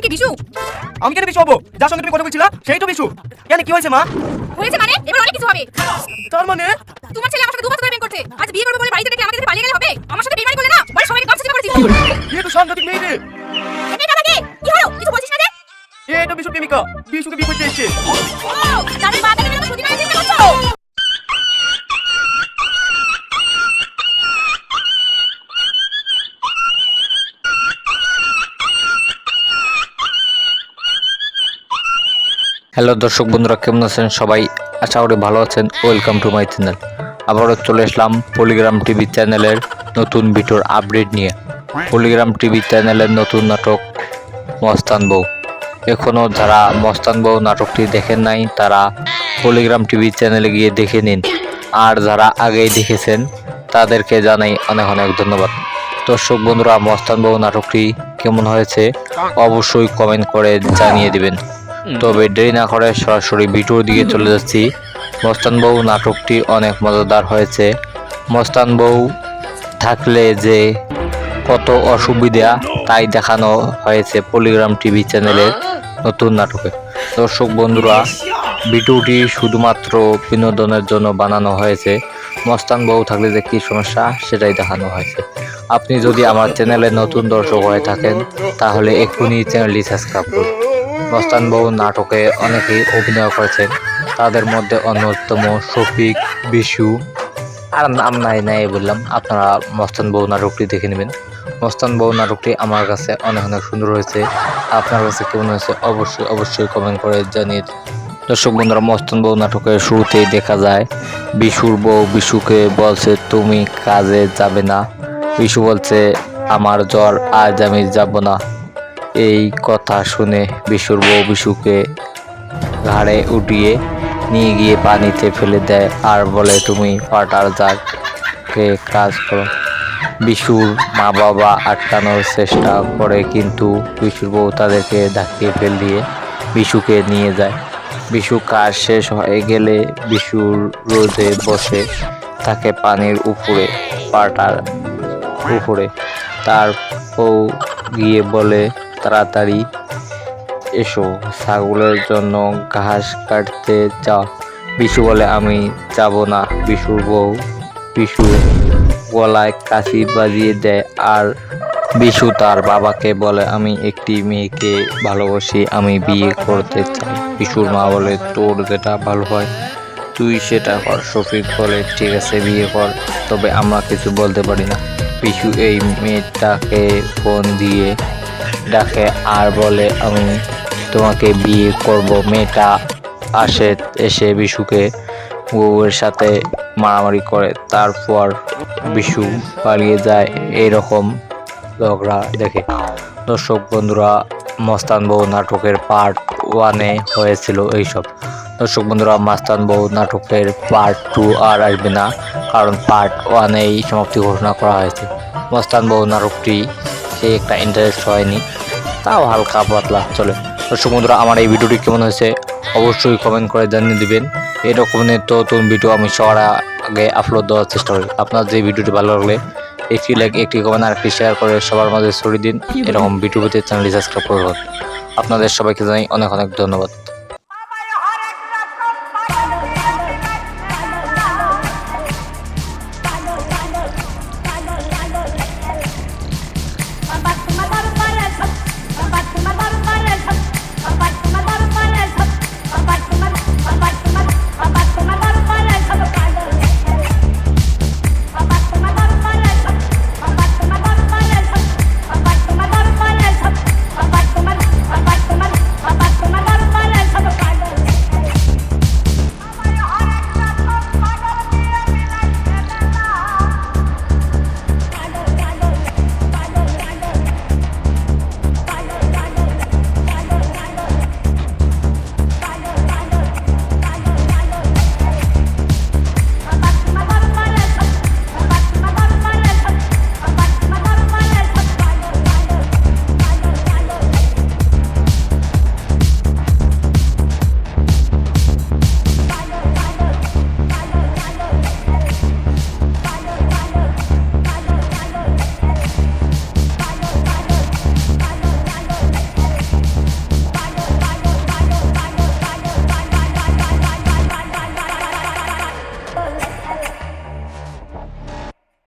কি বিশু? আমি কেন বিশু হবো? যার সঙ্গে তুমি কথা বলছিলা সেই তো বিশু। কেন কি হয়েছে মা? হয়েছে মানে এবার অনেক কিছু হবে। তার মানে তোমার ছেলে আমার সাথে 2 বছর ধরে প্রেম করছে। আজ বিয়ে করবে বলে বাড়িতে রেখে আমাকে পালিয়ে গেলে হবে? আমার সাথে বেইমানি করলে না, বাড়ির সবাইকে গামছা দিয়ে পড়ে দিই। এ তো সাংঘাতিক মেয়ে রে। এটা আমাকে কি হলো? কিছু বলছিস না যে? এটা বিশু প্রেমিকা, বিশুকে বিয়ে করতে এসেছে। ও, তাদের বাবা থেকে তুমি সুদিনের চেষ্টা করছো। হ্যালো দর্শক বন্ধুরা, কেমন আছেন সবাই? আশা করি ভালো আছেন। Welcome to my channel. আবারও চলে আসলাম পলিগ্রাম টিভি চ্যানেলের নতুন ভিডিওর আপডেট নিয়ে। পলিগ্রাম টিভি চ্যানেলের নতুন নাটক মস্তান বউ। এখনও যারা মস্তান বউ নাটকটি দেখেন নাই তারা পলিগ্রাম টিভি চ্যানেলে গিয়ে দেখে নিন। আর যারা আগেই দেখেছেন তাদেরকে জানাই অনেক অনেক ধন্যবাদ। দর্শক বন্ধুরা, মস্তান বউ নাটকটি কেমন হয়েছে অবশ্যই কমেন্ট করে জানিয়ে দিবেন। তবে দেরি না করে সরাসরি ভিডিওর দিকে চলে যাচ্ছি। মস্তান বউ নাটকটি অনেক মজাদার হয়েছে। মস্তান বউ থাকলে যে কত অসুবিধা তাই দেখানো হয়েছে পলিগ্রাম টিভি চ্যানেলের নতুন নাটকে। দর্শক বন্ধুরা, ভিডিওটি শুধুমাত্র বিনোদনের জন্য বানানো হয়েছে। মস্তান বউ থাকলে যে কী সমস্যা সেটাই দেখানো হয়েছে। আপনি যদি আমার চ্যানেলে নতুন দর্শক হয়ে থাকেন তাহলে এক্ষুনি চ্যানেলটি সাবস্ক্রাইব করুন। মস্তান বউ নাটকে অনেকেই অভিনয় করেছেন, তাদের মধ্যে অন্যতম শফিক, বিশু আর নাম নাই বললাম। আপনারা মস্তান বউ নাটকটি দেখে নেবেন। মস্তান বউ নাটকটি আমার কাছে অনেক অনেক সুন্দর হয়েছে। আপনার কাছে কেমন হয়েছে অবশ্যই কমেন্ট করে জানিয়ে দিন। দর্শক বন্ধুরা, মস্তান বউ নাটকের শুরুতেই দেখা যায় বিশুর বউ বিশুকে বলছে তুমি কাজে যাবে না। বিশু বলছে আমার জ্বর, আজ আমি যাব না। এই কথা শুনে বিশুর বউ বিশুকে ঘাড়ে উঠিয়ে নিয়ে গিয়ে পানিতে ফেলে দেয় আর বলে তুমি পাটার যাকে কাজ করো। বিশুর মা বাবা আটকানোর চেষ্টা করে কিন্তু বিশুর বউ তাদেরকে ধাক্কিয়ে ফেল দিয়ে বিশুকে নিয়ে যায়। বিশু কাজ শেষ হয়ে গেলে বিশুর রোদে বসে থাকে পানির উপরে, পাটার উপরে। তার বউ গিয়ে বলে তাড়াতাড়ি এসো, ছাগলের জন্য ঘাস কাটতে যাও। বিশু বলে আমি যাব না। বিশুর বউ বিশু গলায় কাশি বাজিয়ে দেয় আর বিশু তার বাবাকে বলে আমি একটি মেয়েকে ভালোবাসি, আমি বিয়ে করতে চাই। বিশুর মা বলে তোর যেটা ভালো হয় তুই সেটা কর। শফিক বলে ঠিক আছে বিয়ে কর, তবে আমরা কিছু বলতে পারি না। বিশু এই মেয়েটাকে ফোন দিয়ে ডাকে আর বলে আমি তোমাকে বিয়ে করব। মেয়েটা এসে বিশুকে বউয়ের সাথে মারামারি করে, তারপর বিশু পালিয়ে যায়। এইরকম ঝগড়া দেখে। দর্শক বন্ধুরা, মস্তান বউ নাটকের পার্ট 1-এ হয়েছিল এইসব। দর্শক বন্ধুরা, মস্তান বউ নাটকের পার্ট 2 আর আসবে না, কারণ পার্ট 1-এই সমাপ্তি ঘোষণা করা হয়েছে। মস্তান বউ নাটকটি সে একটা ইন্টারেস্ট হয়নি, তাও হালকা পাতলা চলে। দর্শক বন্ধুরা, আমার এই ভিডিওটি কেমন হয়েছে অবশ্যই কমেন্ট করে জানিয়ে দিবেন। এরকম নতুন ভিডিও আমি সবার আগে আপলোড দেওয়ার চেষ্টা করি। আপনার যে ভিডিওটি ভালো লাগলে একটি লাইক, একটি কমেন্ট আর একটি শেয়ার করে সবার মাঝে ছড়িয়ে দিন। এরকম ভিডিও পেতে চ্যানেলটি সাবস্ক্রাইব করুন। আপনাদের সবাইকে জানাই অনেক অনেক ধন্যবাদ।